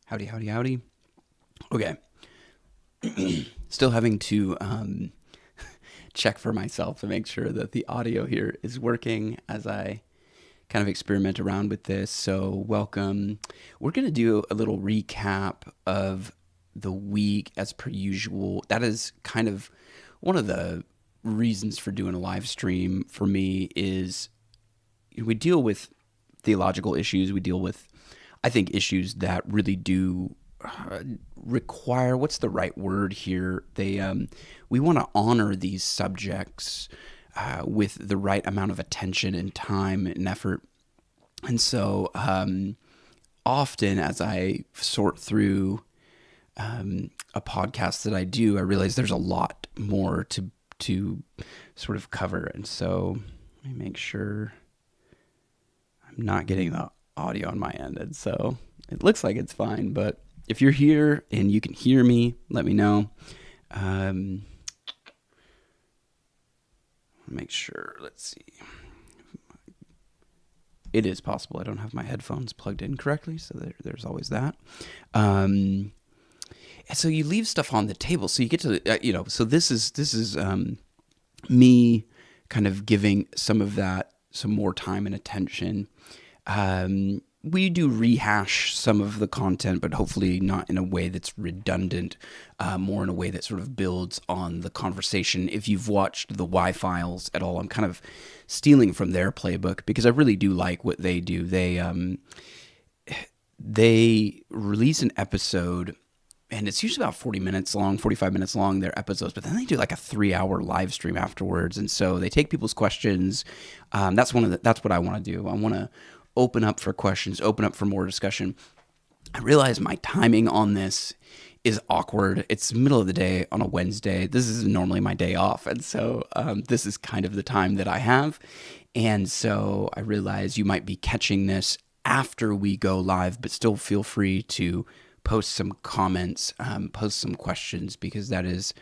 Howdy, howdy, howdy. Okay. Still having to check for myself to make sure that the audio here is working as I kind of experiment around with this. So welcome. We're going to do a little recap of the week as per usual. That is kind of one of the reasons for doing a live stream for me is we deal with theological issues. We deal with, I think, issues that really do require, what's the right word here? We want to honor these subjects with the right amount of attention and time and effort. And so often as I sort through a podcast that I do, I realize there's a lot more to sort of cover. And so let me make sure I'm not getting the audio on my end. And so it looks like it's fine, but if you're here and you can hear me, let me know. Make sure, let's see. It is possible I don't have my headphones plugged in correctly, so there's always that. And so you leave stuff on the table, so you get to, so this is me kind of giving some of that some more time and attention. We do rehash some of the content, but hopefully not in a way that's redundant, more in a way that sort of builds on the conversation. If you've watched the Y-Files at all, I'm kind of stealing from their playbook because I really do like what they do. They release an episode, and it's usually about 40 minutes long, 45 minutes long, their episodes, but then they do like a 3-hour live stream afterwards. And so they take people's questions. That's what I want to do. I want to open up for questions, open up for more discussion. I realize my timing on this is awkward. It's middle of the day on a Wednesday. This is normally my day off. And so this is kind of the time that I have. And so I realize you might be catching this after we go live, but still feel free to post some comments, post some questions, because that is,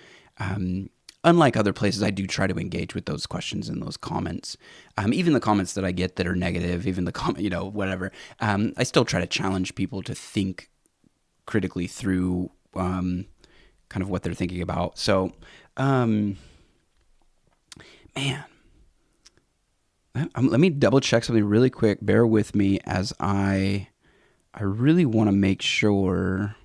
unlike other places, I do try to engage with those questions and those comments. Even the comments that I get that are negative, even the comment, whatever, I still try to challenge people to think critically through kind of what they're thinking about. So, man, let me double check something really quick. Bear with me as I really want to make sure.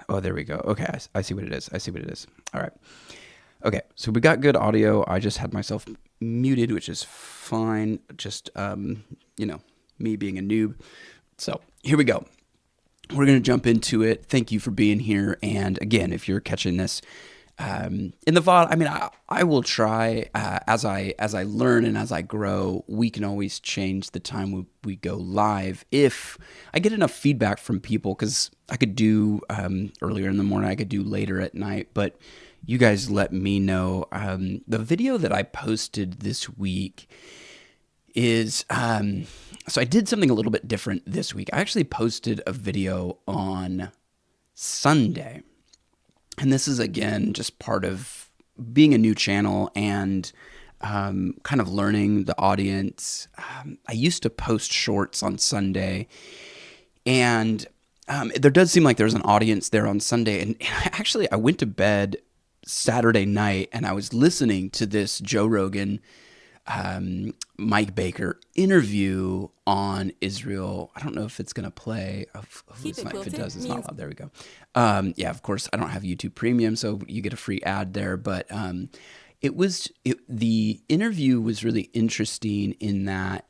Oh, there we go. Okay, I see what it is. All right. Okay, so we got good audio. I just had myself muted, which is fine. Just, me being a noob. So here we go. We're going to jump into it. Thank you for being here. And again, if you're catching this in the VOD, I will try as I learn and as I grow. We can always change the time we go live if I get enough feedback from people, because I could do earlier in the morning, I could do later at night, but you guys let me know. The video that I posted this week is so I did something a little bit different this week. I actually posted a video on Sunday. And this is, again, just part of being a new channel and kind of learning the audience. I used to post shorts on Sunday, and there does seem like there's an audience there on Sunday. And actually, I went to bed Saturday night, and I was listening to this Joe Rogan, Mike Baker interview on Israel. I don't know if it's going to play. If it does, it's not loud. There we go. Yeah, of course, I don't have YouTube Premium, so you get a free ad there. But the interview was really interesting in that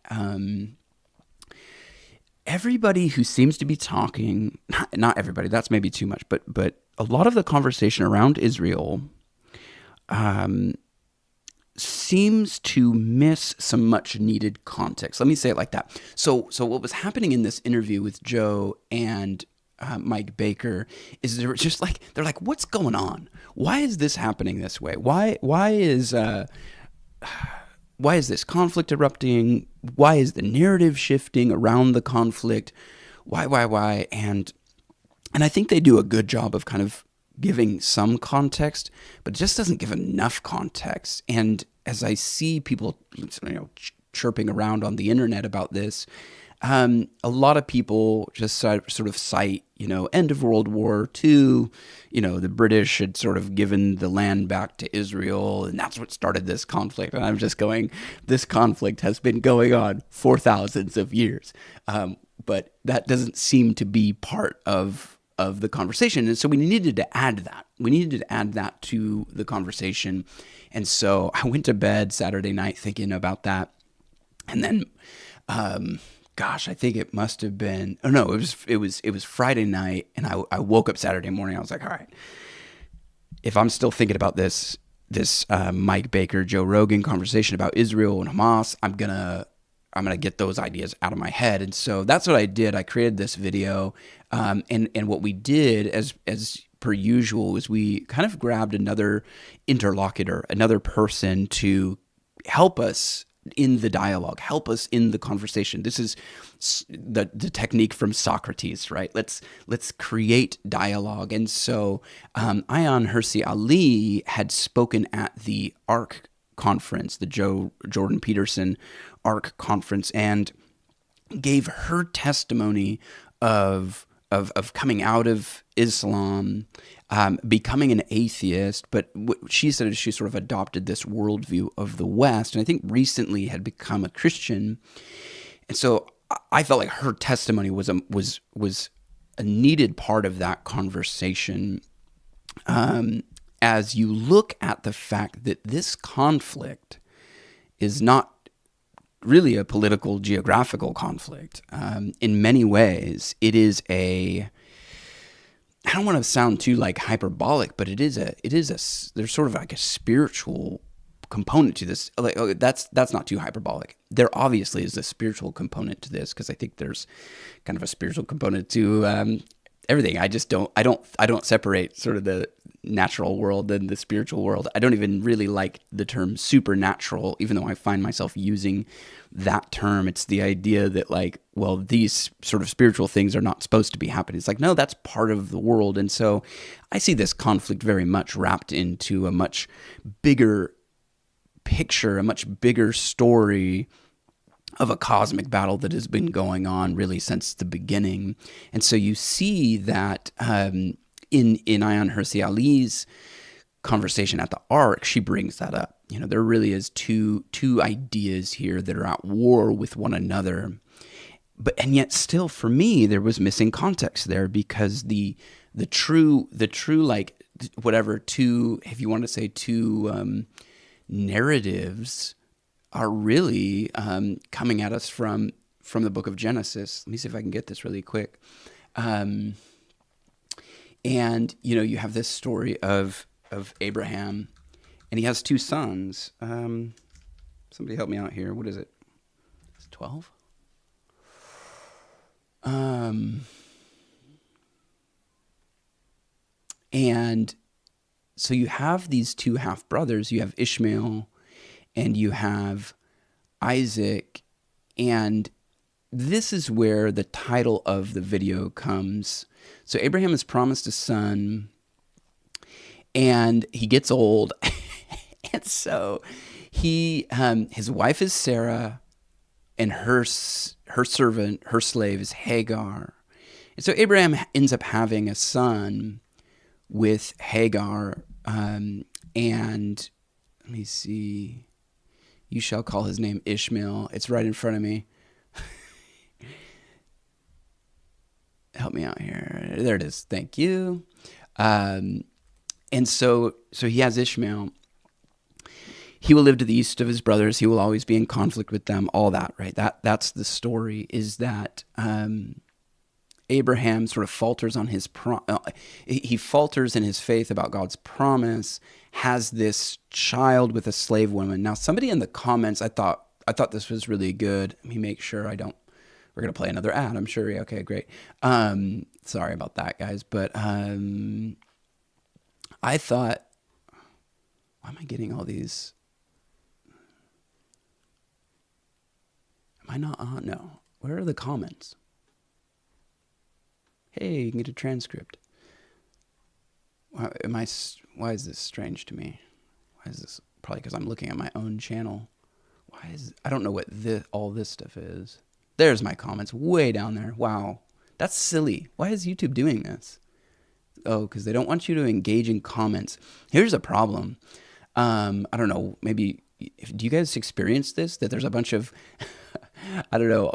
everybody who seems to be talking, not everybody, that's maybe too much, but a lot of the conversation around Israel seems to miss some much needed context. Let me say it like that. So what was happening in this interview with Joe and Mike Baker is they're like, what's going on? Why is this happening this way? Why is this conflict erupting? Why is the narrative shifting around the conflict? Why? And I think they do a good job of kind of giving some context, but it just doesn't give enough context. And as I see people, chirping around on the internet about this, a lot of people just sort of cite, end of World War II, the British had sort of given the land back to Israel, and that's what started this conflict. And I'm just going, this conflict has been going on for thousands of years. But that doesn't seem to be part of the conversation. And so we needed to add that. We needed to add that to the conversation. And so I went to bed Saturday night thinking about that. And then, I think it must have been, it was Friday night, and I woke up Saturday morning. I was like, all right, if I'm still thinking about this Mike Baker, Joe Rogan conversation about Israel and Hamas, I'm gonna get those ideas out of my head. And so that's what I did. I created this video, and what we did as per usual is we kind of grabbed another interlocutor, another person to help us in the dialogue, help us in the conversation. This is the technique from Socrates, right? Let's create dialogue. And so Ayaan Hirsi Ali had spoken at the ARC conference, the Jordan Peterson ARC conference, and gave her testimony of coming out of Islam, becoming an atheist. But what she said is she sort of adopted this worldview of the West, and I think recently had become a Christian. And so I felt like her testimony was a needed part of that conversation. As you look at the fact that this conflict is not really a political geographical conflict. In many ways, it is I don't want to sound too like hyperbolic, but there's sort of like a spiritual component to this. Like, that's not too hyperbolic. There obviously is a spiritual component to this, because I think there's kind of a spiritual component to everything. I don't separate sort of the natural world and the spiritual world. I don't even really like the term supernatural, even though I find myself using that term. It's the idea that these sort of spiritual things are not supposed to be happening. It's like, no, that's part of the world. And so I see this conflict very much wrapped into a much bigger picture, a much bigger story of a cosmic battle that has been going on really since the beginning. And so you see that in Ayaan Hirsi Ali's conversation at the ARC, she brings that up. There really is two ideas here that are at war with one another. And yet still, for me, there was missing context there, because the true whatever two, if you want to say two narratives, are really coming at us from the book of Genesis. Let me see if I can get this really quick. And, you have this story of Abraham, and he has two sons. Somebody help me out here. What is it? It's 12? And so you have these two half brothers. You have Ishmael and you have Isaac. And this is where the title of the video comes. So Abraham is promised a son, and he gets old. And so his wife is Sarah, and her servant, her slave, is Hagar. And so Abraham ends up having a son with Hagar. And let me see. You shall call his name Ishmael. It's right in front of me. Help me out here. There it is. Thank you. And so he has Ishmael. He will live to the east of his brothers. He will always be in conflict with them. All that, right? That's the story, is that Abraham sort of falters on he falters in his faith about God's promise, has this child with a slave woman. Now, somebody in the comments, I thought this was really good. Let me make sure we're going to play another ad, I'm sure. Yeah, okay, great. Sorry about that, guys. But I thought, why am I getting all these? Am I not on? No. Where are the comments? Hey, you can get a transcript. Why is this strange to me? Why is this? Probably because I'm looking at my own channel. I don't know what all this stuff is. There's my comments way down there. Wow. That's silly. Why is YouTube doing this? Oh, because they don't want you to engage in comments. Here's a problem. I don't know, maybe, do you guys experience this? That there's a bunch of, I don't know,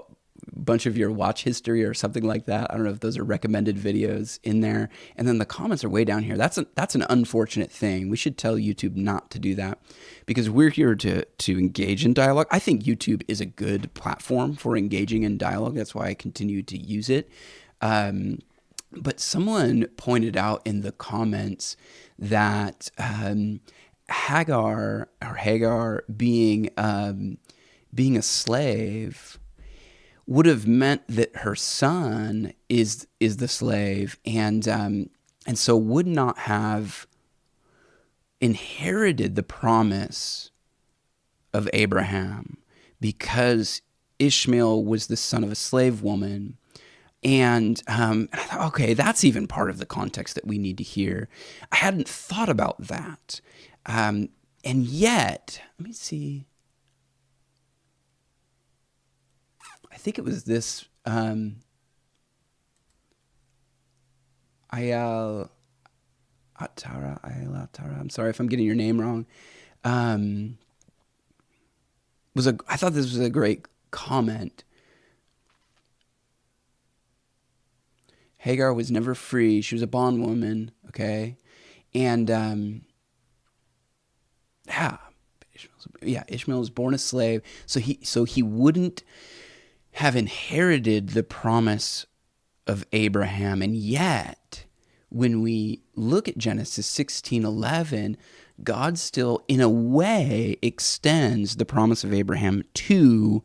bunch of your watch history or something like that. I don't know if those are recommended videos in there. And then the comments are way down here. That's an unfortunate thing. We should tell YouTube not to do that because we're here to engage in dialogue. I think YouTube is a good platform for engaging in dialogue. That's why I continue to use it. But someone pointed out in the comments that Hagar being a slave would have meant that her son is the slave, and so would not have inherited the promise of Abraham because Ishmael was the son of a slave woman. And I thought, okay, that's even part of the context that we need to hear. I hadn't thought about that. And yet, let me see. I think it was this Ayaan Hirsi. I'm sorry if I'm getting your name wrong. I thought this was a great comment. Hagar was never free. She was a bondwoman, okay? And, Ishmael was born a slave. So he wouldn't have inherited the promise of Abraham. And yet, when we look at Genesis 16:11, God still, in a way, extends the promise of Abraham to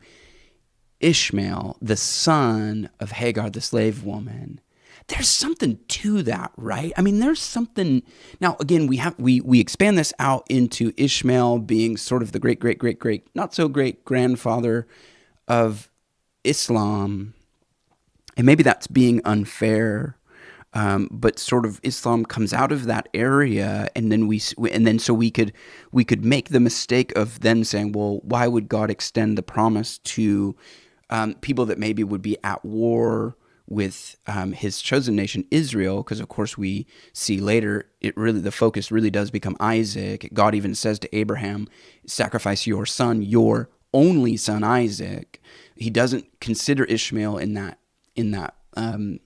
Ishmael, the son of Hagar, the slave woman. There's something to that, right? I mean, there's something. Now, again, we expand this out into Ishmael being sort of the great, not so great grandfather of Islam, and maybe that's being unfair. But sort of Islam comes out of that area, and then so we could make the mistake of then saying, well, why would God extend the promise to people that maybe would be at war with his chosen nation, Israel? Because of course we see later, the focus really does become Isaac. God even says to Abraham, sacrifice your son, your only son Isaac. He doesn't consider Ishmael in that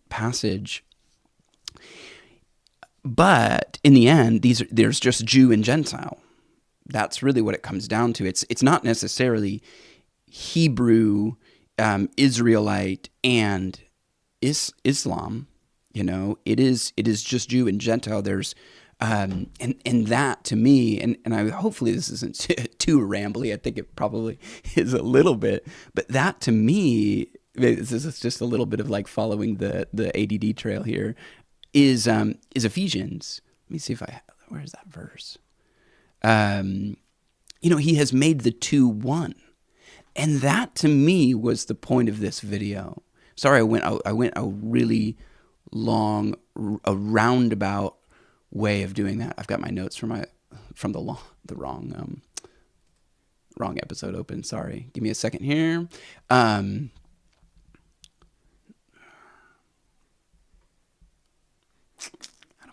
passage. But in the end, there's just Jew and Gentile. That's really what it comes down to. It's not necessarily Hebrew, Israelite, and Islam. It is just Jew and Gentile. There's and that to me, and I hopefully this isn't too rambly. I think it probably is a little bit, but that to me, this is just a little bit of like following the ADD trail here. Is Ephesians. Let me see where's that verse? He has made the two one. And that to me was the point of this video. Sorry, I went a really long, a roundabout way of doing that. I've got my notes from the wrong episode open. Sorry. Give me a second here. How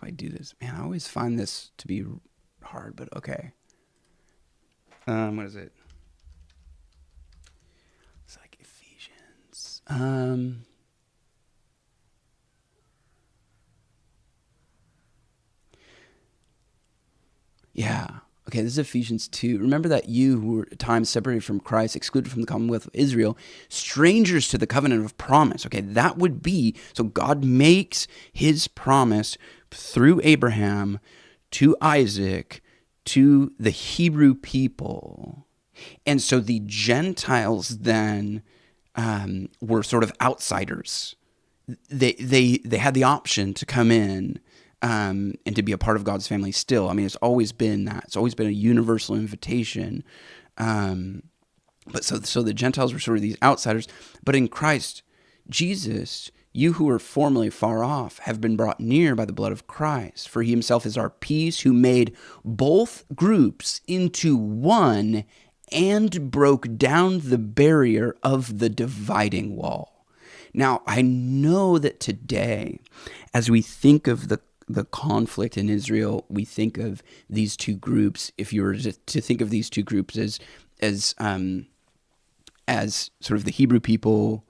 do I do this? Man, I always find this to be hard, but okay. What is it? It's like Ephesians. Yeah. Okay, this is Ephesians 2. Remember that you who were at times separated from Christ, excluded from the commonwealth of Israel, strangers to the covenant of promise. Okay, that would be, so God makes his promise through Abraham to Isaac, to the Hebrew people. And so the Gentiles then were sort of outsiders. They had the option to come in and to be a part of God's family still. I mean, it's always been that. It's always been a universal invitation. But so the Gentiles were sort of these outsiders. But in Christ Jesus, you who were formerly far off have been brought near by the blood of Christ. For he himself is our peace, who made both groups into one and broke down the barrier of the dividing wall. Now, I know that today, as we think of the conflict in Israel, we think of these two groups. If you were to think of these two groups as sort of the Hebrew people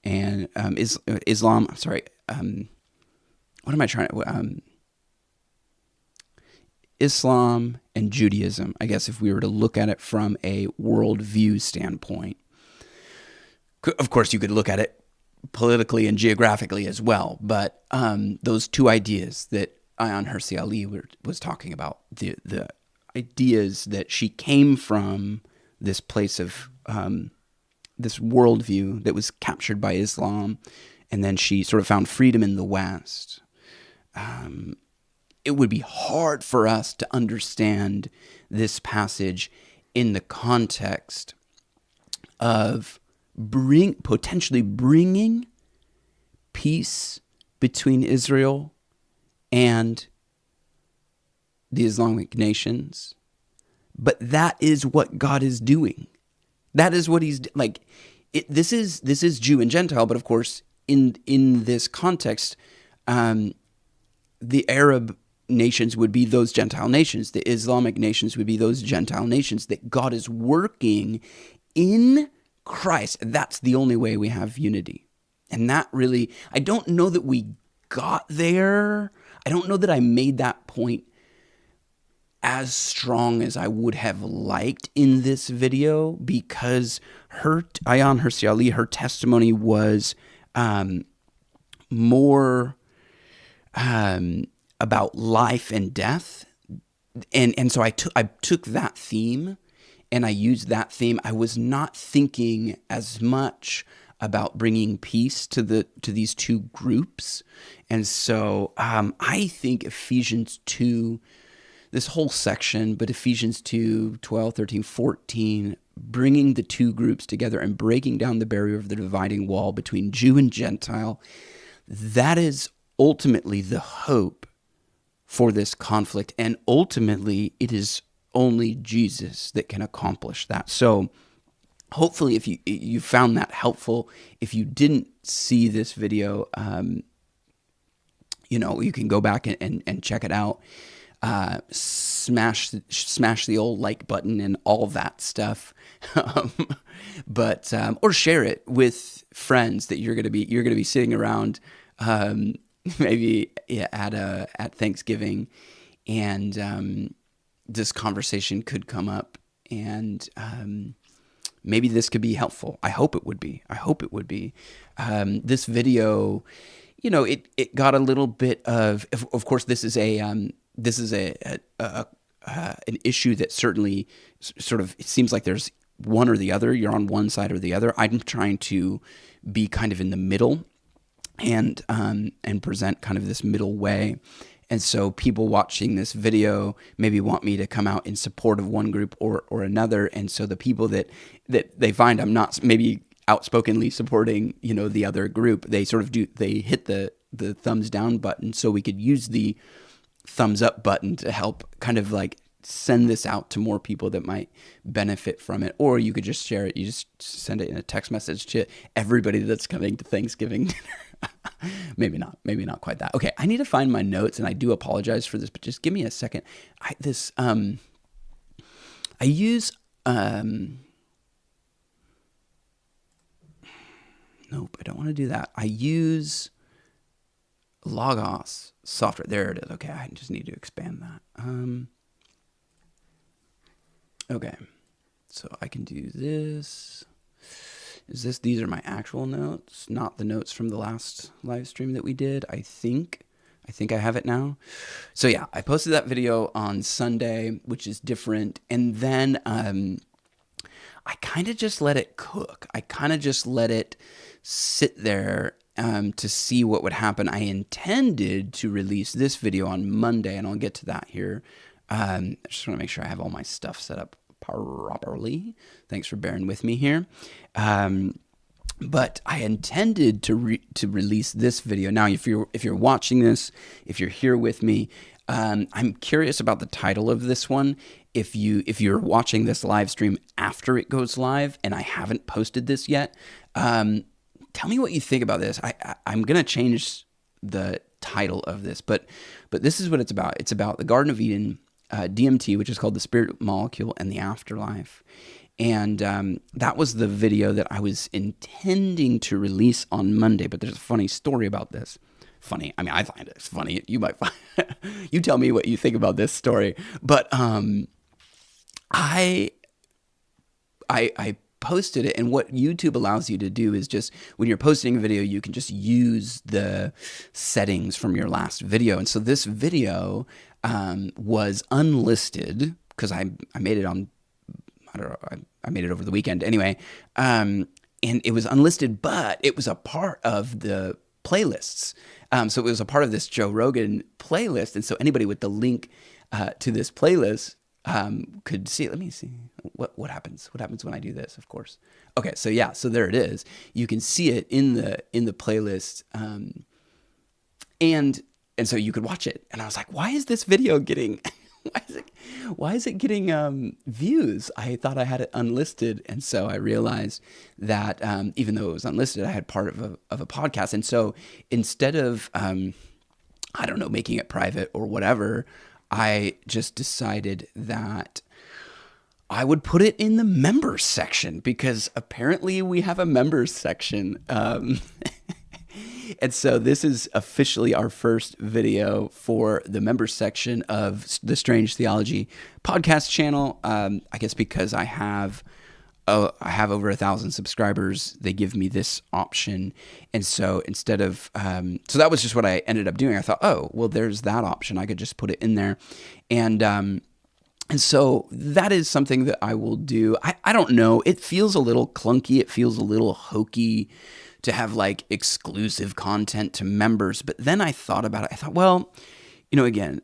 and Islam. I'm sorry. What am I trying to? Islam and Judaism. I guess if we were to look at it from a worldview standpoint, of course you could look at it politically and geographically as well. But those two ideas that Ayaan Hirsi Ali was talking about, the ideas that she came from this place of this worldview that was captured by Islam, and then she sort of found freedom in the West. It would be hard for us to understand this passage in the context of potentially bringing peace between Israel and the Islamic nations. But that is what God is doing. That is what he's like. This is Jew and Gentile, but of course, in this context, the Arab nations would be those Gentile nations. The Islamic nations would be those Gentile nations that God is working in Christ. That's the only way we have unity. And that really, I don't know that we got there. I don't know that I made that point as strong as I would have liked in this video, because Ayaan Hirsi Ali, her testimony was more about life and death, and so I took that theme and I used that theme. I was not thinking as much about bringing peace to these two groups, and so I think Ephesians 2. This whole section, but Ephesians 2, 12, 13, 14, bringing the two groups together and breaking down the barrier of the dividing wall between Jew and Gentile, that is ultimately the hope for this conflict. And ultimately, it is only Jesus that can accomplish that. So hopefully, if you found that helpful, if you didn't see this video, you can go back and check it out. Smash the old like button and all that stuff, but or share it with friends that you're gonna be sitting around, maybe at Thanksgiving, and this conversation could come up, and maybe this could be helpful. I hope it would be. This video, it got a little bit of course, this is an issue that certainly sort of, it seems like there's one or the other. You're on one side or the other. I'm trying to be kind of in the middle and present kind of this middle way. And so people watching this video maybe want me to come out in support of one group or another. And so the people that they find I'm not maybe outspokenly supporting, the other group, they sort of they hit the thumbs down button. So we could use the thumbs up button to help kind of like send this out to more people that might benefit from it. Or you could just share it. You just send it in a text message to everybody that's coming to Thanksgiving dinner. Maybe not quite that. Okay, I need to find my notes, and I do apologize for this, but just give me a second. I use nope, I don't want to do that. I use Logos software. There it is. Okay, I just need to expand that. Okay, so I can do this. These are my actual notes, not the notes from the last live stream that we did. I think I have it now. So yeah, I posted that video on Sunday, which is different. And then I kind of just let it cook. I kind of just let it sit there to see what would happen. I intended to release this video on Monday, and I'll get to that here. I just want to make sure I have all my stuff set up properly. Thanks for bearing with me here. But I intended to release this video. Now, if you're watching this, if you're here with me, I'm curious about the title of this one. if you're watching this live stream after it goes live and I haven't posted this yet, tell me what you think about this. I'm going to change the title of this, but this is what it's about. It's about the Garden of Eden, DMT, which is called the spirit molecule, and the afterlife. And that was the video that I was intending to release on Monday, but there's a funny story about this. Funny. I mean, I find it funny. You might find you tell me what you think about this story. But I posted it, and what YouTube allows you to do is just when you're posting a video, you can just use the settings from your last video. And so this video was unlisted because I made it on, I don't know, I made it over the weekend anyway. And it was unlisted, but it was a part of the playlists. So it was a part of this Joe Rogan playlist. And so anybody with the link to this playlist could see it. Let me see what happens. What happens when I do this? Of course. Okay. So yeah. So there it is. You can see it in the playlist. And so you could watch it. And I was like, why is this video getting, why is it getting views? I thought I had it unlisted. And so I realized that even though it was unlisted, I had part of a podcast. And so instead of, I don't know, making it private or whatever, I just decided that I would put it in the members section, because apparently we have a members section. And so this is officially our first video for the members section of the Strange Theology podcast channel. I guess because I have over 1,000 subscribers, they give me this option. And so instead of, so that was just what I ended up doing. I thought, oh, well, there's that option. I could just put it in there. And so that is something that I will do. I don't know. It feels a little clunky. It feels a little hokey to have like exclusive content to members. But then I thought about it. I thought, well, again,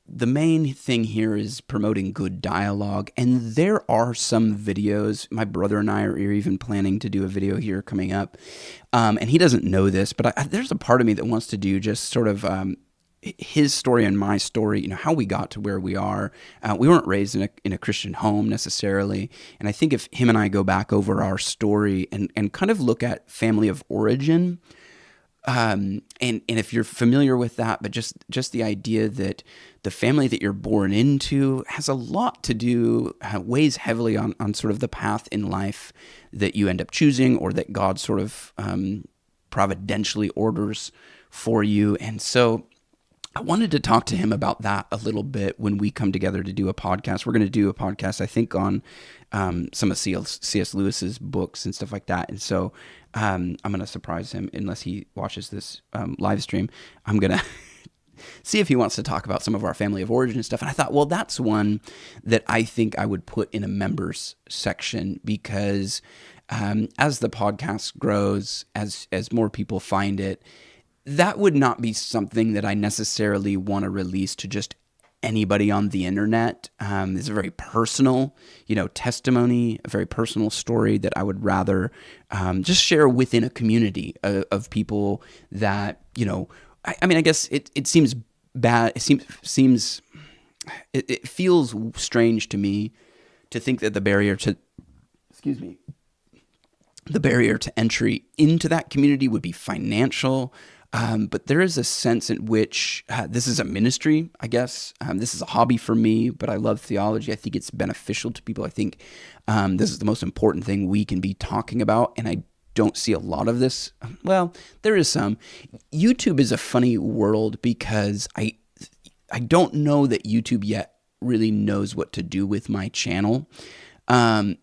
the main thing here is promoting good dialogue. And there are some videos. My brother and I are even planning to do a video here coming up. And he doesn't know this, but there's a part of me that wants to do just sort of his story and my story, how we got to where we are. We weren't raised in a Christian home necessarily. And I think if him and I go back over our story and kind of look at family of origin, and if you're familiar with that, but just the idea that the family that you're born into has a lot to do, weighs heavily on sort of the path in life that you end up choosing, or that God sort of providentially orders for you. And so I wanted to talk to him about that a little bit when we come together to do a podcast. We're going to do a podcast, I think, on some of C.S. Lewis's books and stuff like that. And so I'm going to surprise him unless he watches this live stream. I'm going to see if he wants to talk about some of our family of origin and stuff. And I thought, well, that's one that I think I would put in a members section, because as the podcast grows, as more people find it, that would not be something that I necessarily want to release to just anybody on the internet. It's a very personal, testimony, a very personal story that I would rather just share within a community of people that, I mean, I guess it seems bad. It feels strange to me to think that the barrier to entry into that community would be financial. But there is a sense in which this is a ministry, I guess. This is a hobby for me, but I love theology. I think it's beneficial to people. I think this is the most important thing we can be talking about, and I don't see a lot of this. Well, there is some. YouTube is a funny world, because I don't know that YouTube yet really knows what to do with my channel. I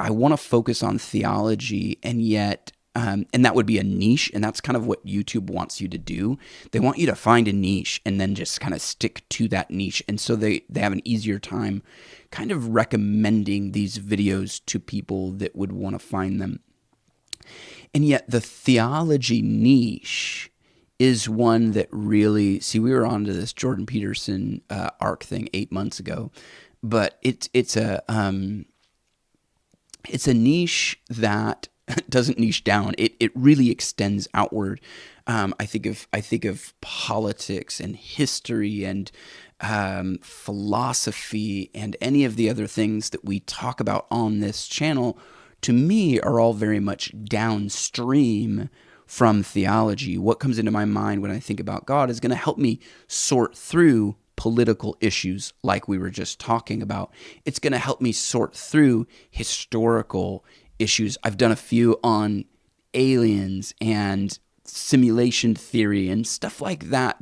want to focus on theology, and yet... and that would be a niche, and that's kind of what YouTube wants you to do. They want you to find a niche and then just kind of stick to that niche. And so they have an easier time kind of recommending these videos to people that would want to find them. And yet the theology niche is one that really, see, we were onto this Jordan Peterson arc thing 8 months ago, but it's a niche that doesn't niche down. It really extends outward. I think of politics and history and philosophy and any of the other things that we talk about on this channel, to me, are all very much downstream from theology. What comes into my mind when I think about God is going to help me sort through political issues like we were just talking about. It's going to help me sort through historical issues. I've done a few on aliens and simulation theory and stuff like that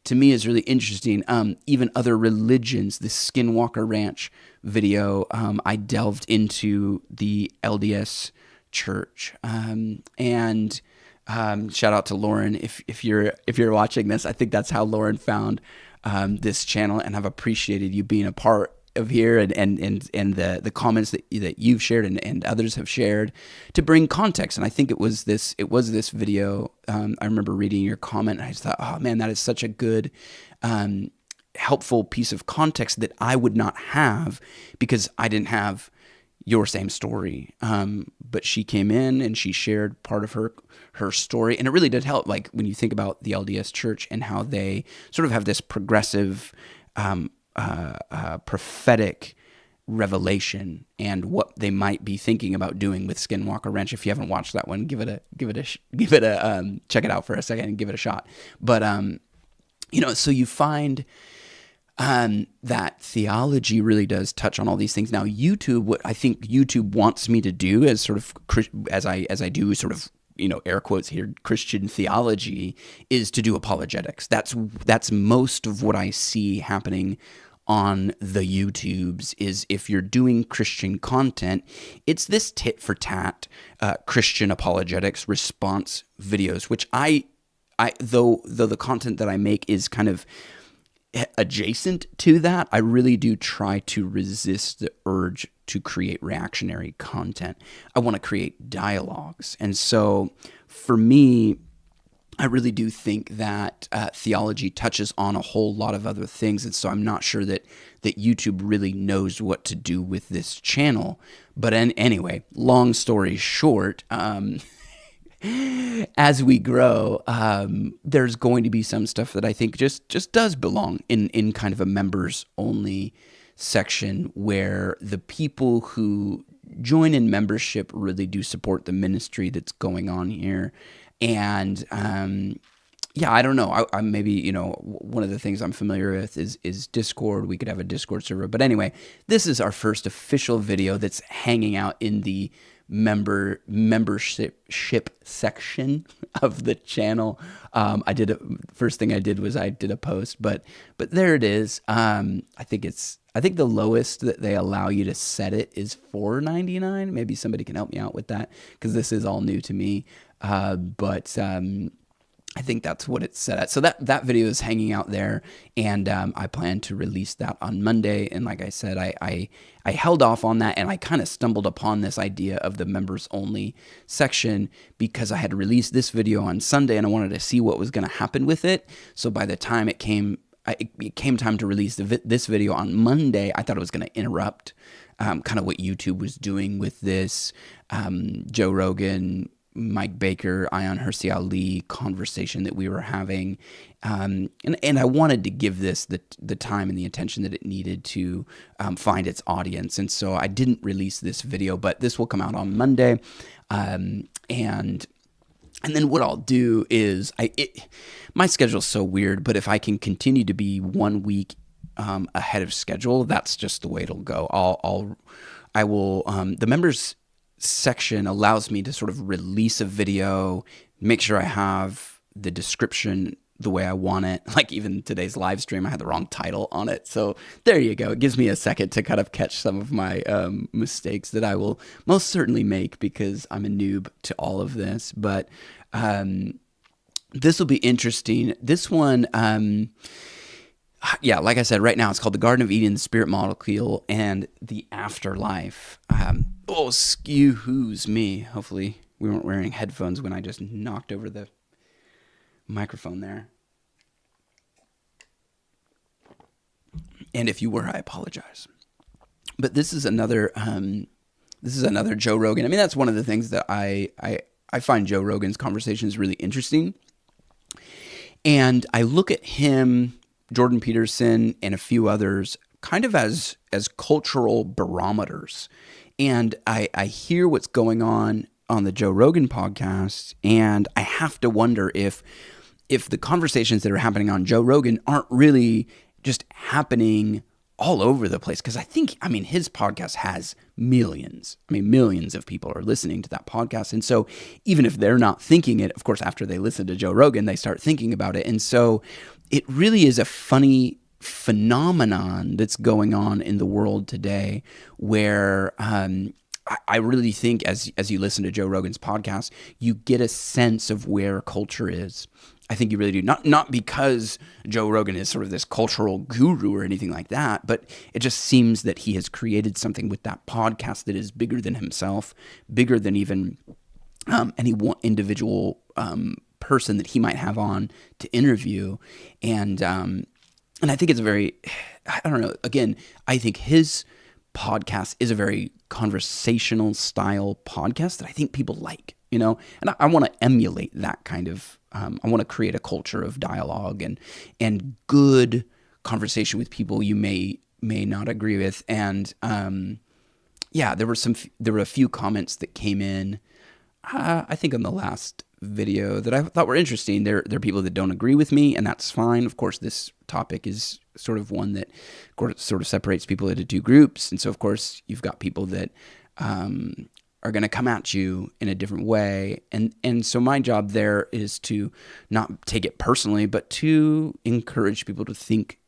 to me is really interesting. Even other religions, the Skinwalker Ranch video, I delved into the LDS church, and shout out to Lauren if you're watching this. I think that's how Lauren found this channel, and I've appreciated you being a part of here and the comments that you've shared and others have shared to bring context. And I think it was this video. I remember reading your comment and I just thought, oh man, that is such a good, helpful piece of context that I would not have because I didn't have your same story. But she came in and she shared part of her story, and it really did help. Like when you think about the LDS church and how they sort of have this progressive, prophetic revelation and what they might be thinking about doing with Skinwalker Ranch. If you haven't watched that one, check it out for a second and give it a shot. But so you find that theology really does touch on all these things. Now, YouTube, what I think YouTube wants me to do as sort of as I do sort of, air quotes here, Christian theology, is to do apologetics. That's most of what I see happening on the YouTubes. Is if you're doing Christian content, it's this tit for tat Christian apologetics response videos, which I though the content that I make is kind of adjacent to that, I really do try to resist the urge to create reactionary content. I want to create dialogues. And so for me, I really do think that theology touches on a whole lot of other things. And so I'm not sure that YouTube really knows what to do with this channel. But anyway, long story short, as we grow, there's going to be some stuff that I think just does belong in kind of a members only section where the people who join in membership really do support the ministry that's going on here. And I don't know. I maybe, one of the things I'm familiar with is Discord. We could have a Discord server. But anyway, this is our first official video that's hanging out in the membership section of the channel. First thing I did was I did a post, but there it is. I think the lowest that they allow you to set it is $4.99. Maybe somebody can help me out with that because this is all new to me. But I think that's what it's set at. So that video is hanging out there, and I plan to release that on Monday. And like I said, I held off on that, and I kind of stumbled upon this idea of the members only section because I had released this video on Sunday, and I wanted to see what was going to happen with it. So by the time it came time to release this video on Monday, I thought it was going to interrupt kind of what YouTube was doing with this Joe Rogan, Mike Baker, Ayaan Hirsi Ali conversation that we were having. And I wanted to give this the time and the attention that it needed to find its audience. And so I didn't release this video, but this will come out on Monday. And then what I'll do is my schedule's so weird, but if I can continue to be 1 week ahead of schedule, that's just the way it'll go. I will the members section allows me to sort of release a video, make sure I have the description the way I want it. Like even today's live stream, I had the wrong title on it. So there you go. It gives me a second to kind of catch some of my mistakes that I will most certainly make because I'm a noob to all of this. But this will be interesting. This one, like I said, right now it's called The Garden of Eden, the Spirit Molecule, and the Afterlife. Excuse me. Hopefully we weren't wearing headphones when I just knocked over the microphone there. And if you were, I apologize. But this is another This is another Joe Rogan. I mean, that's one of the things that I find Joe Rogan's conversations really interesting. And I look at him, Jordan Peterson, and a few others kind of as cultural barometers. And I hear what's going on the Joe Rogan podcast, and I have to wonder if the conversations that are happening on Joe Rogan aren't really just happening all over the place. Because I mean, his podcast has millions. I mean, millions of people are listening to that podcast. And so even if they're not thinking it, of course, after they listen to Joe Rogan, they start thinking about it. And so it really is a funny phenomenon that's going on in the world today where I really think as you listen to Joe Rogan's podcast, you get a sense of where culture is. I think you really do. Not because Joe Rogan is sort of this cultural guru or anything like that, but it just seems that he has created something with that podcast that is bigger than himself, bigger than even any one individual person that he might have on to interview. And I think it's I don't know, again, I think his podcast is a very conversational style podcast that I think people like, and I want to emulate that kind of, I want to create a culture of dialogue and good conversation with people you may not agree with. And there were a few comments that came in, I think on the last video that I thought were interesting. There are people that don't agree with me, and that's fine. Of course, this topic is sort of one that sort of separates people into two groups. And so, of course, you've got people that are going to come at you in a different way. And so my job there is to not take it personally, but to encourage people to think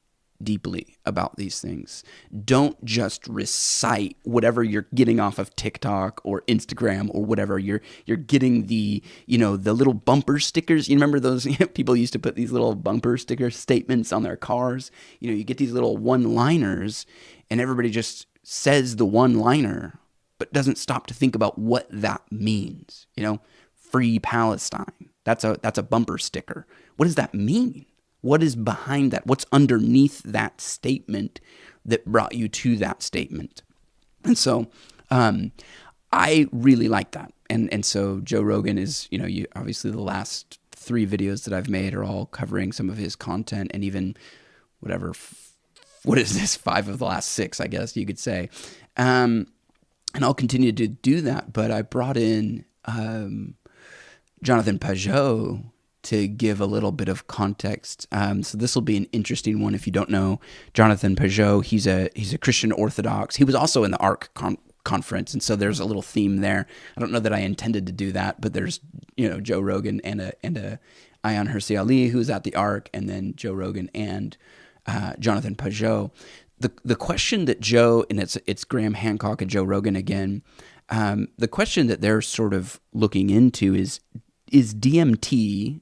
deeply about these things. Don't just recite whatever you're getting off of TikTok or Instagram or whatever. You're getting the little bumper stickers. You remember those people used to put these little bumper sticker statements on their cars? You get these little one-liners and everybody just says the one-liner but doesn't stop to think about what that means. Free Palestine. That's a bumper sticker. What does that mean? What is behind that? What's underneath that statement that brought you to that statement? And so I really like that. And so Joe Rogan is, obviously the last 3 videos that I've made are all covering some of his content, and even whatever, what is this, 5 of the last 6, I guess you could say. And I'll continue to do that. But I brought in Jonathan Pajot to give a little bit of context. So this will be an interesting one if you don't know Jonathan Pajot. He's a Christian Orthodox. He was also in the ARC conference, and so there's a little theme there. I don't know that I intended to do that, but there's Joe Rogan and a Ayaan Hirsi Ali who's at the ARC, and then Joe Rogan and Jonathan Pajot. The question that Joe, and it's Graham Hancock and Joe Rogan again, the question that they're sort of looking into is DMT,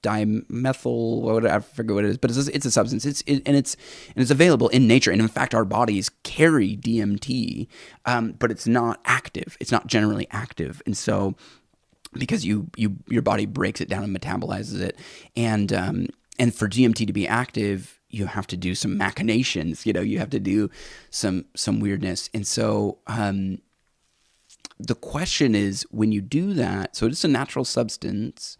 dimethyl, whatever, I forget what it is, but it's a substance. It's available in nature, and in fact, our bodies carry DMT, but it's not active. It's not generally active, and so because your body breaks it down and metabolizes it, and for DMT to be active, you have to do some machinations. You have to do some weirdness, and so the question is, when you do that, so it's a natural substance,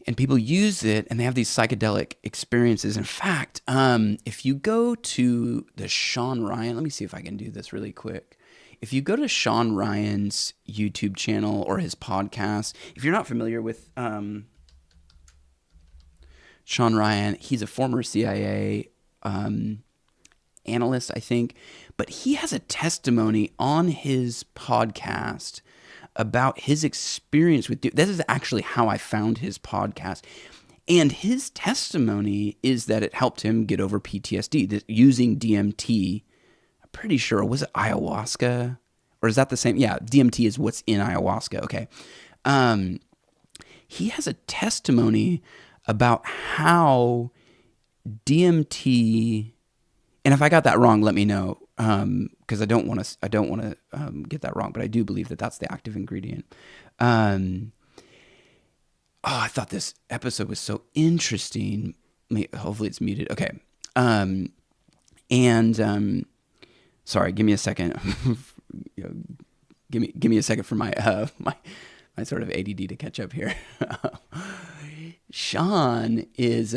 and people use it, and they have these psychedelic experiences. In fact, if you go to the Sean Ryan, let me see if I can do this really quick. If you go to Sean Ryan's YouTube channel or his podcast, if you're not familiar with Sean Ryan, he's a former CIA analyst, I think, but he has a testimony on his podcast about his experience with this is actually how I found his podcast. And his testimony is that it helped him get over PTSD, using DMT. I'm pretty sure, was it ayahuasca? Or is that the same? Yeah, DMT is what's in ayahuasca. Okay. He has a testimony about how DMT, and if I got that wrong, let me know, because I don't want to get that wrong, but I do believe that that's the active ingredient. I thought this episode was so interesting. Hopefully it's muted. Okay. Sorry, give me a second. give me a second for my my sort of ADD to catch up here. Sean is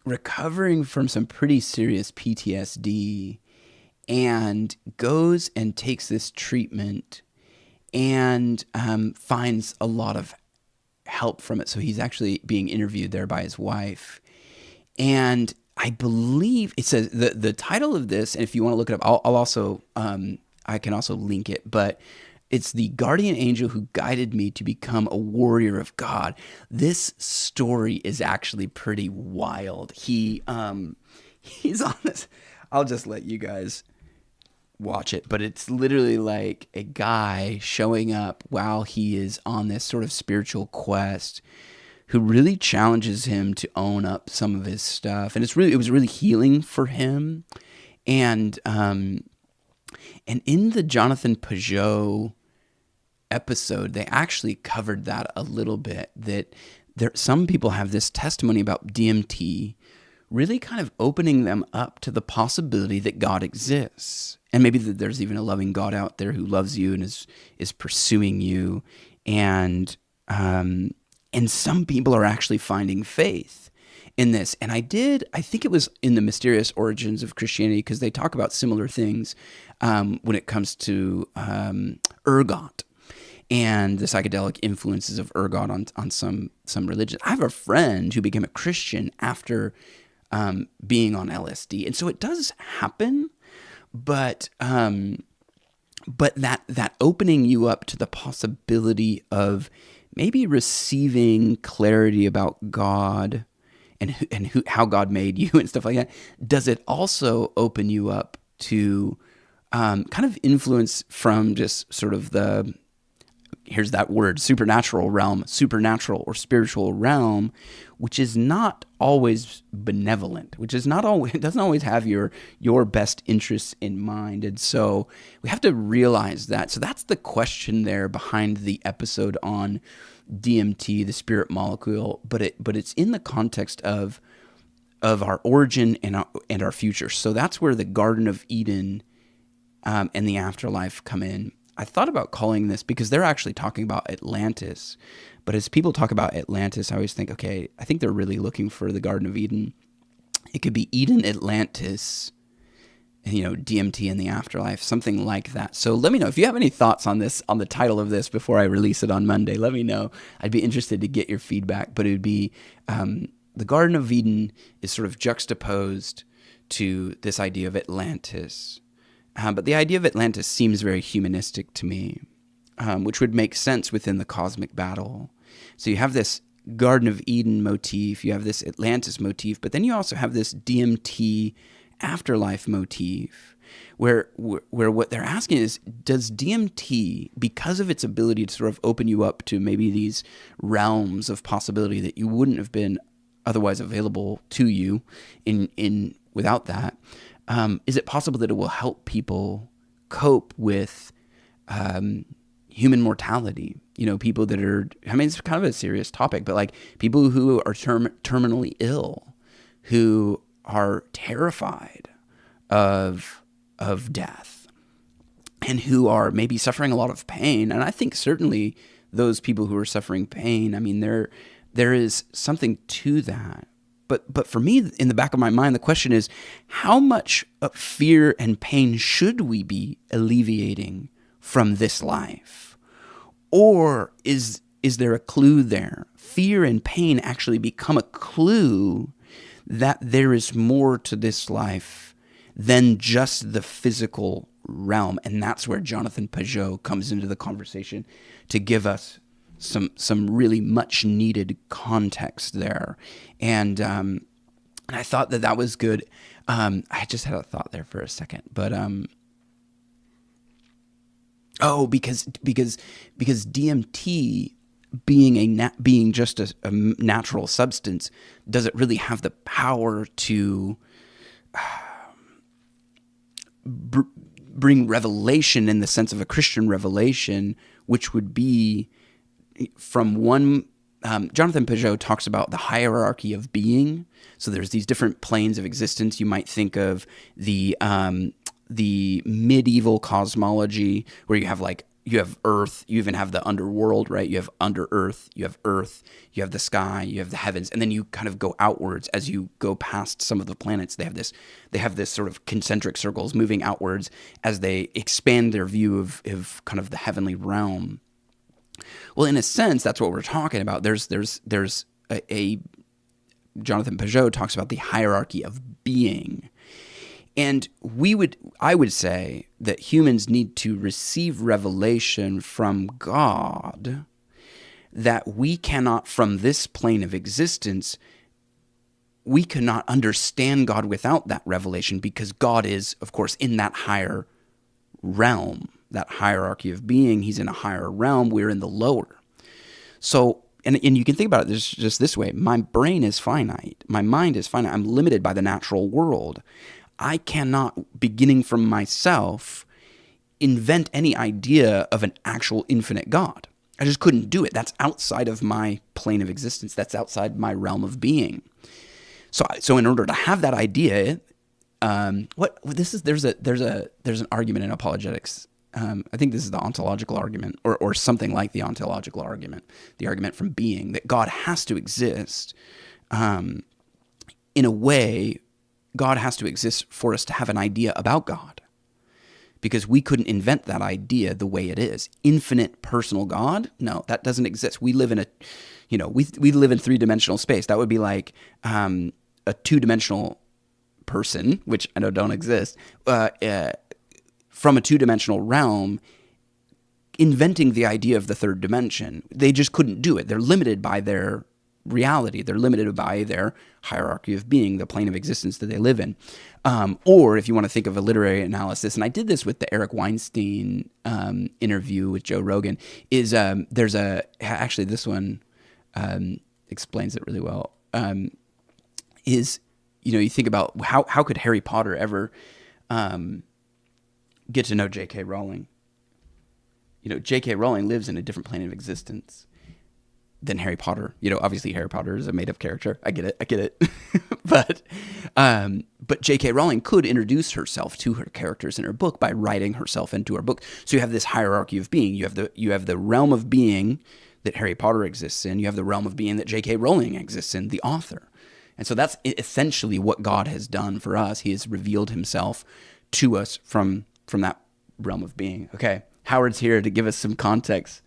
recovering from some pretty serious PTSD and goes and takes this treatment and finds a lot of help from it. So he's actually being interviewed there by his wife. And I believe it says the title of this, and if you want to look it up, I'll also, I can also link it, but it's The Guardian Angel Who Guided Me to Become a Warrior of God. This story is actually pretty wild. He's on this. I'll just let you guys watch it, but it's literally like a guy showing up while he is on this sort of spiritual quest who really challenges him to own up some of his stuff. And it was really healing for him. And in the Jonathan Pageau episode, they actually covered that a little bit, that some people have this testimony about DMT really kind of opening them up to the possibility that God exists. And maybe that there's even a loving God out there who loves you and is pursuing you. And some people are actually finding faith in this. And I think it was in the Mysterious Origins of Christianity, because they talk about similar things when it comes to ergot and the psychedelic influences of ergot on some religions. I have a friend who became a Christian after being on LSD. And so it does happen, but that opening you up to the possibility of maybe receiving clarity about God and how God made you and stuff like that, does it also open you up to kind of influence from just sort of here's that word, supernatural or spiritual realm, which is not always benevolent, it doesn't always have your best interests in mind. And so we have to realize that. So that's the question there behind the episode on DMT, the spirit molecule, but it's in the context of our origin and our future. So that's where the Garden of Eden and the afterlife come in. I thought about calling this, because they're actually talking about Atlantis, but as people talk about Atlantis, I always think, okay, I think they're really looking for the Garden of Eden. It could be Eden, Atlantis, DMT in the afterlife, something like that. So let me know if you have any thoughts on this, on the title of this before I release it on Monday. Let me know. I'd be interested to get your feedback, but it would be the Garden of Eden is sort of juxtaposed to this idea of Atlantis. But the idea of Atlantis seems very humanistic to me, which would make sense within the cosmic battle. So you have this Garden of Eden motif, you have this Atlantis motif, but then you also have this DMT afterlife motif, where what they're asking is, does DMT, because of its ability to sort of open you up to maybe these realms of possibility that you wouldn't have been otherwise available to you in without that, is it possible that it will help people cope with human mortality? People that are, it's kind of a serious topic, but like people who are terminally ill, who are terrified of death, and who are maybe suffering a lot of pain. And I think certainly those people who are suffering pain, there is something to that. But for me, in the back of my mind, the question is, how much fear and pain should we be alleviating from this life? Or is there a clue there? Fear and pain actually become a clue that there is more to this life than just the physical realm. And that's where Jonathan Pageau comes into the conversation to give us some really much needed context there. And I thought that was good. I just had a thought there for a second, but because DMT being just a natural substance, does it really have the power to bring revelation in the sense of a Christian revelation, which would be from one. Jonathan Pageau talks about the hierarchy of being. So there's these different planes of existence. You might think of the the medieval cosmology where you have earth, you even have the underworld, right? You have under earth, you have the sky, you have the heavens, and then you kind of go outwards as you go past some of the planets. They have this sort of concentric circles moving outwards as they expand their view of kind of the heavenly realm. Well, in a sense, that's what we're talking about. There's a Jonathan Peugeot talks about the hierarchy of being. And I would say that humans need to receive revelation from God that we cannot, from this plane of existence, we cannot understand God without that revelation, because God is, of course, in that higher realm, that hierarchy of being. He's in a higher realm. We're in the lower. So, and you can think about it just this way. My brain is finite. My mind is finite. I'm limited by the natural world. I cannot, beginning from myself, invent any idea of an actual infinite God. I just couldn't do it. That's outside of my plane of existence. That's outside my realm of being. So in order to have that idea, there's an argument in apologetics. I think this is the ontological argument, or something like the ontological argument, the argument from being, that God has to exist. In a way, God has to exist for us to have an idea about God, because we couldn't invent that idea the way it is. Infinite personal God? No, that doesn't exist. We live in we live in three-dimensional space. That would be like a two-dimensional person, which I know don't exist, from a two-dimensional realm, inventing the idea of the third dimension. They just couldn't do it. They're limited by their reality. They're limited by their hierarchy of being, the plane of existence that they live in. Or if you want to think of a literary analysis, and I did this with the Eric Weinstein interview with Joe Rogan, is actually this one explains it really well. You think about how could Harry Potter ever get to know J.K. Rowling? J.K. Rowling lives in a different plane of existence than Harry Potter. Obviously Harry Potter is a made-up character. I get it. But J.K. Rowling could introduce herself to her characters in her book by writing herself into her book. So you have this hierarchy of being. You have the realm of being that Harry Potter exists in. You have the realm of being that J.K. Rowling exists in, the author. And so that's essentially what God has done for us. He has revealed himself to us from that realm of being. Okay, Howard's here to give us some context.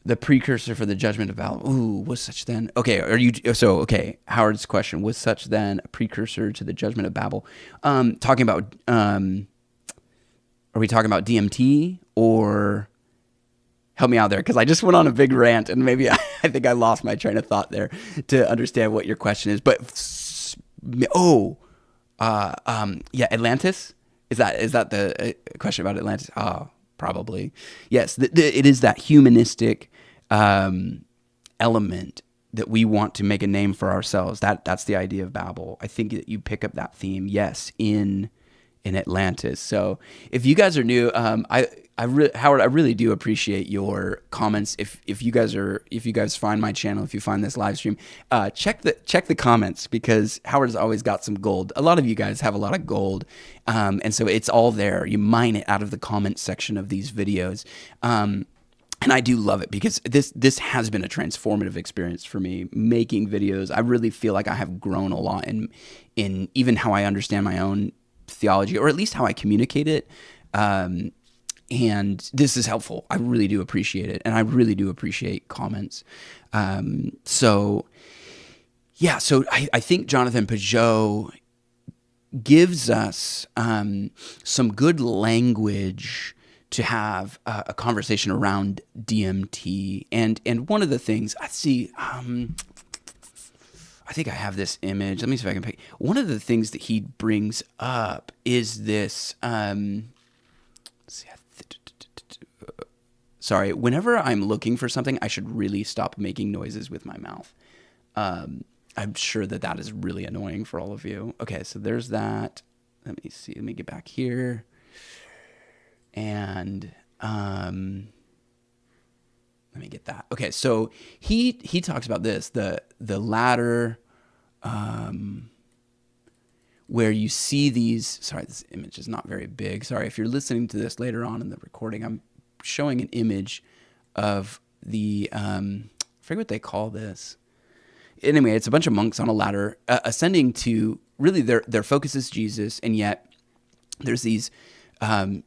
The precursor for the judgment of Babel. Ooh, was such then? Okay, Howard's question, was such then a precursor to the judgment of Babel? Talking about, are we talking about DMT, or help me out there? Because I just went on a big rant, and maybe I think I lost my train of thought there to understand what your question is. But, Atlantis? Is that the question about Atlantis? Oh, probably. Yes, it is that humanistic element that we want to make a name for ourselves. That's the idea of Babel. I think that you pick up that theme, yes, in Atlantis. So if you guys are new, Howard, I really do appreciate your comments. If you guys find my channel, if you find this live stream, check the comments, because Howard's always got some gold. A lot of you guys have a lot of gold, and so it's all there. You mine it out of the comment section of these videos. And I do love it, because this has been a transformative experience for me, making videos. I really feel like I have grown a lot in even how I understand my own theology, or at least how I communicate it. And this is helpful. I really do appreciate it. And I really do appreciate comments. So I think Jonathan Peugeot gives us some good language to have a conversation around DMT. And one of the things I see, I think I have this image. Let me see if I can pick. One of the things that he brings up is this. Sorry, whenever I'm looking for something, I should really stop making noises with my mouth. I'm sure that is really annoying for all of you. Okay, so there's that. Let me see. Let me get back here. And let me get that. Okay, so he talks about this, the ladder. where you see these, sorry, this image is not very big. Sorry, if you're listening to this later on in the recording, I'm showing an image of the, I forget what they call this. Anyway, it's a bunch of monks on a ladder ascending to, really their focus is Jesus, and yet there's these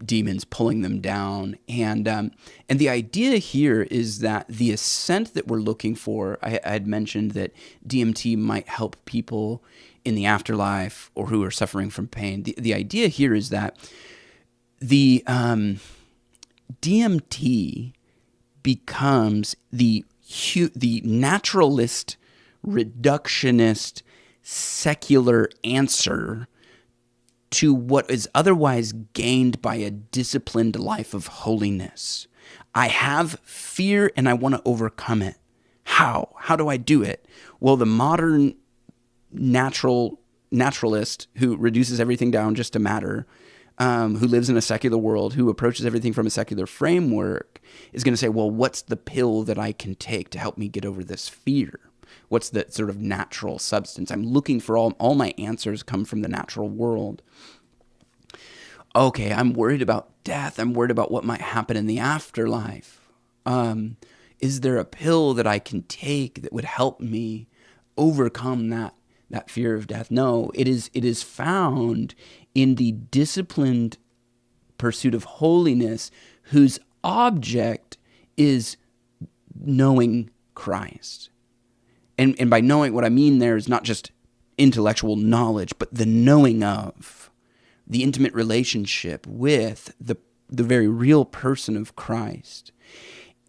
demons pulling them down. And the idea here is that the ascent that we're looking for, I had mentioned that DMT might help people in the afterlife or who are suffering from pain. The idea here is that the DMT becomes the naturalist, reductionist, secular answer to what is otherwise gained by a disciplined life of holiness. I have fear and I want to overcome it. How? How do I do it? Well, the modern naturalist who reduces everything down just to matter, who lives in a secular world, who approaches everything from a secular framework, is going to say, well, what's the pill that I can take to help me get over this fear? What's the sort of natural substance? I'm looking for all my answers come from the natural world. Okay, I'm worried about death. I'm worried about what might happen in the afterlife. Is there a pill that I can take that would help me overcome that fear of death? No, it is found in the disciplined pursuit of holiness whose object is knowing Christ. And by knowing, what I mean there is not just intellectual knowledge, but the knowing of, the intimate relationship with the very real person of Christ.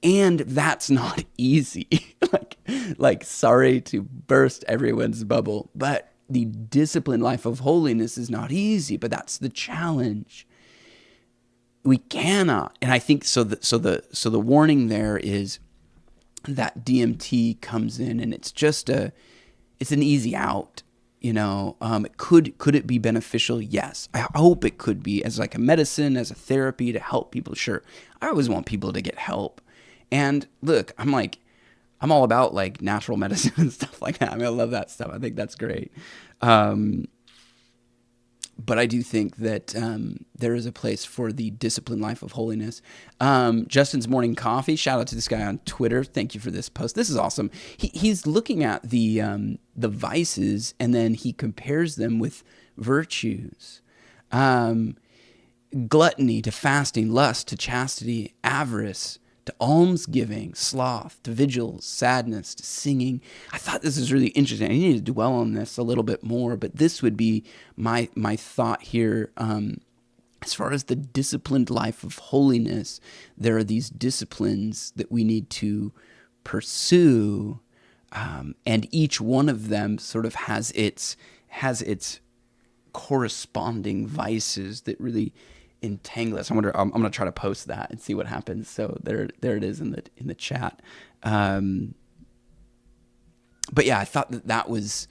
And that's not easy. like sorry to burst everyone's bubble, but the disciplined life of holiness is not easy, but that's the challenge. We cannot, and I think so the warning there is that DMT comes in and it's an easy out, could it be beneficial? Yes. I hope it could be, as like a medicine, as a therapy to help people. Sure. I always want people to get help. And look, I'm all about like natural medicine and stuff like that. I mean, I love that stuff. I think that's great. But I do think that there is a place for the disciplined life of holiness. Justin's Morning Coffee, shout out to this guy on Twitter. Thank you for this post. This is awesome. He's looking at the vices, and then he compares them with virtues. Gluttony to fasting, lust to chastity, avarice to almsgiving, sloth to vigils, sadness to singing. I thought this was really interesting. I need to dwell on this a little bit more, but this would be my thought here. As far as the disciplined life of holiness, there are these disciplines that we need to pursue, and each one of them sort of has its corresponding vices that really entangle us. I'm going to try to post that and see what happens. So there it is in the chat. But yeah, I thought that was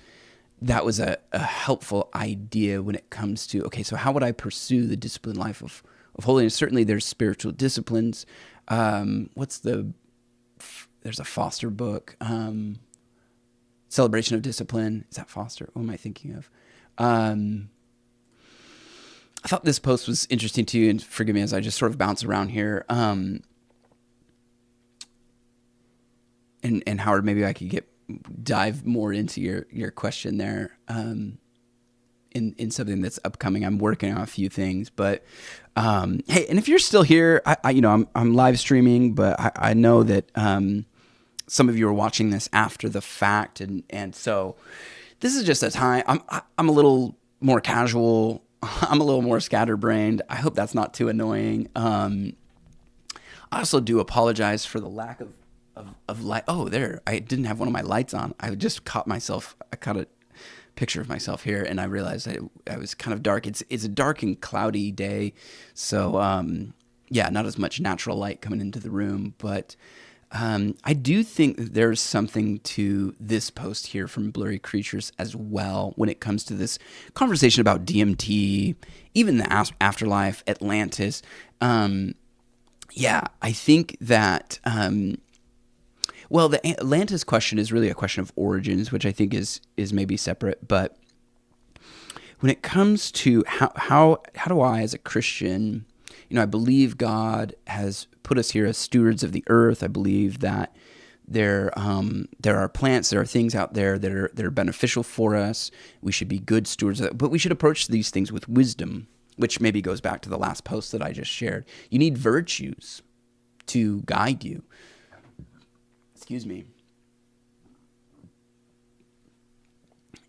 a helpful idea when it comes to, okay, so how would I pursue the disciplined life of holiness? Certainly there's spiritual disciplines. There's a Foster book, Celebration of Discipline. Is that Foster? What am I thinking of? I thought this post was interesting too, and forgive me as I just sort of bounce around here. And Howard, maybe I could dive more into your question there, in something that's upcoming. I'm working on a few things, but hey, and if you're still here, I'm live streaming, but I know that some of you are watching this after the fact, and so this is just a time. I'm a little more casual. I'm a little more scatterbrained. I hope that's not too annoying. I also do apologize for the lack of light. Oh, there. I didn't have one of my lights on. I just caught a picture of myself here, and I realized that I was kind of dark. It's a dark and cloudy day. So, not as much natural light coming into the room. But I do think that there's something to this post here from Blurry Creatures as well when it comes to this conversation about DMT, even the afterlife, Atlantis. I think that, the Atlantis question is really a question of origins, which I think is maybe separate. But when it comes to how do I, as a Christian, I believe God has put us here as stewards of the earth. I believe that there are plants, there are things out there that are beneficial for us. We should be good stewards of that, but we should approach these things with wisdom, which maybe goes back to the last post that I just shared. You need virtues to guide you. Excuse me.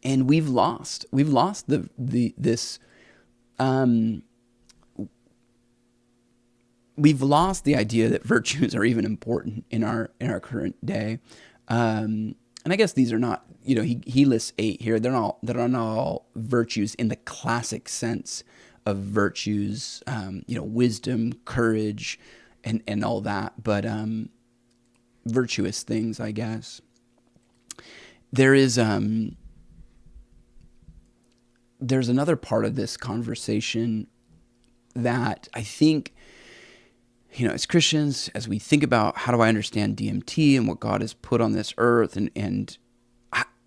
And we've lost the idea that virtues are even important in our current day. And I guess these are not, he lists 8 here. They're not all virtues in the classic sense of virtues, wisdom, courage, and all that, but virtuous things, I guess. There's another part of this conversation that I think, as Christians, as we think about how do I understand DMT and what God has put on this earth, and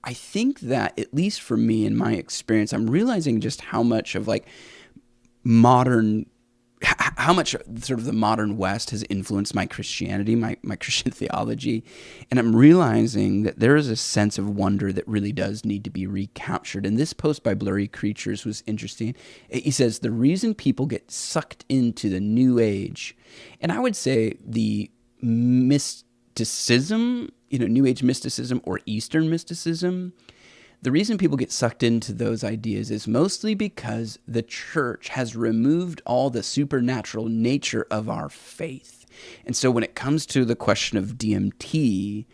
I think that, at least for me in my experience, I'm realizing just how much of how much sort of the modern West has influenced my Christianity, my Christian theology. And I'm realizing that there is a sense of wonder that really does need to be recaptured. And this post by Blurry Creatures was interesting. He says, the reason people get sucked into the New Age, and I would say the mysticism, New Age mysticism or Eastern mysticism, the reason people get sucked into those ideas is mostly because the church has removed all the supernatural nature of our faith. And so when it comes to the question of DMT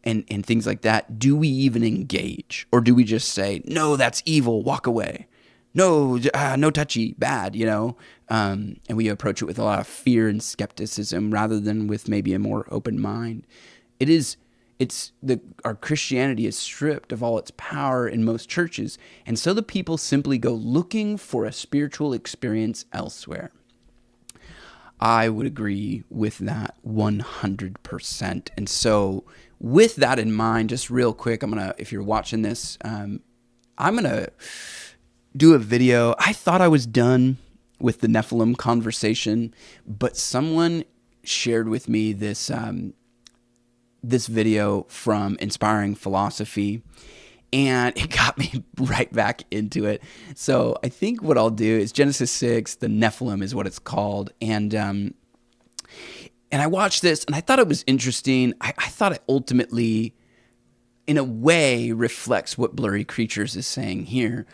and things like that, do we even engage? Or do we just say, no, that's evil, walk away? No, no touchy, bad, and we approach it with a lot of fear and skepticism rather than with maybe a more open mind. Our Christianity is stripped of all its power in most churches, and so the people simply go looking for a spiritual experience elsewhere. I would agree with that 100%. And so with that in mind, just real quick, if you're watching this, I'm gonna do a video. I thought I was done with the Nephilim conversation, but someone shared with me this video from Inspiring Philosophy, and it got me right back into it. So I think what I'll do is Genesis 6, the Nephilim is what it's called. And I watched this and I thought it was interesting. I thought it ultimately, in a way, reflects what Blurry Creatures is saying here.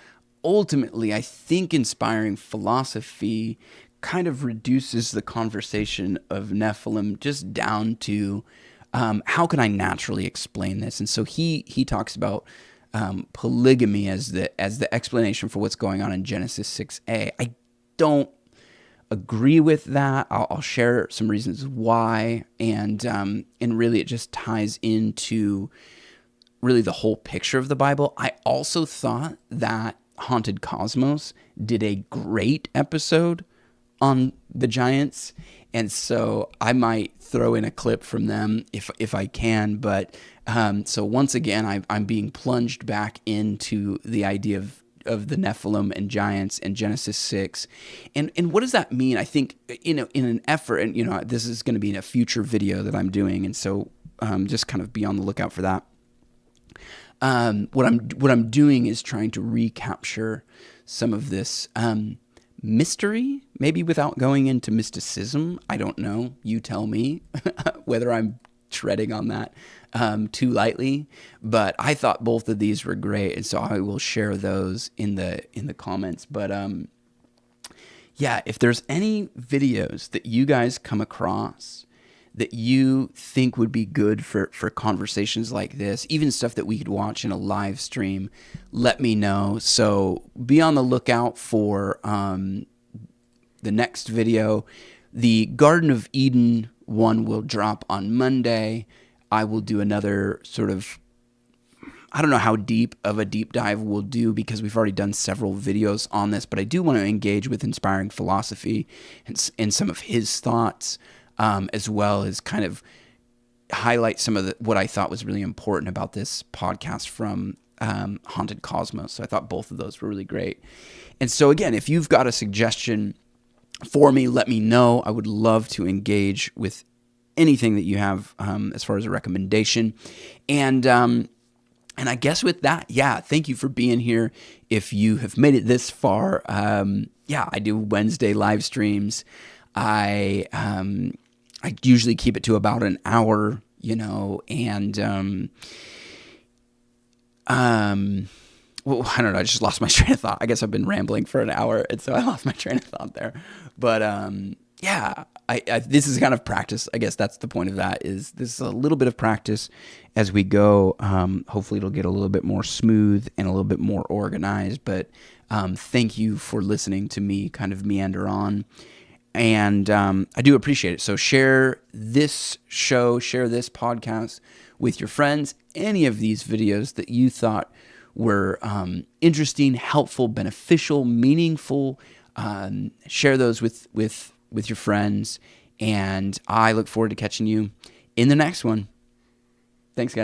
Ultimately, I think Inspiring Philosophy kind of reduces the conversation of Nephilim just down to how can I naturally explain this? And so he talks about polygamy as the explanation for what's going on in Genesis 6a. I don't agree with that. I'll share some reasons why, and really it just ties into really the whole picture of the Bible. I also thought that Haunted Cosmos did a great episode on the giants, and so I might throw in a clip from them if I can. But so once again, I'm being plunged back into the idea of the Nephilim and giants and Genesis 6, and what does that mean? I think in an effort, and this is going to be in a future video that I'm doing, and so just kind of be on the lookout for that. What I'm doing is trying to recapture some of this mystery, maybe without going into mysticism. I don't know. You tell me whether I'm treading on that too lightly. But I thought both of these were great, and so I will share those in the comments. But yeah, if there's any videos that you guys come across that you think would be good for conversations like this, even stuff that we could watch in a live stream, let me know. So be on the lookout for the next video. The Garden of Eden one will drop on Monday. I will do another sort of, I don't know how deep of a deep dive we'll do because we've already done several videos on this, but I do want to engage with Inspiring Philosophy and some of his thoughts, as well as kind of highlight some of what I thought was really important about this podcast from Haunted Cosmos. So I thought both of those were really great. And so again, if you've got a suggestion for me, let me know. I would love to engage with anything that you have as far as a recommendation. And I guess with that, thank you for being here. If you have made it this far, I do Wednesday live streams. I usually keep it to about an hour, and well, I don't know. I just lost my train of thought. I guess I've been rambling for an hour, and so I lost my train of thought there. But this is kind of practice. I guess that's the point of that. Is this is a little bit of practice as we go. Hopefully, it'll get a little bit more smooth and a little bit more organized. But thank you for listening to me kind of meander on. And I do appreciate it. So share this show, share this podcast with your friends. Any of these videos that you thought were interesting, helpful, beneficial, meaningful, share those with your friends. And I look forward to catching you in the next one. Thanks, guys.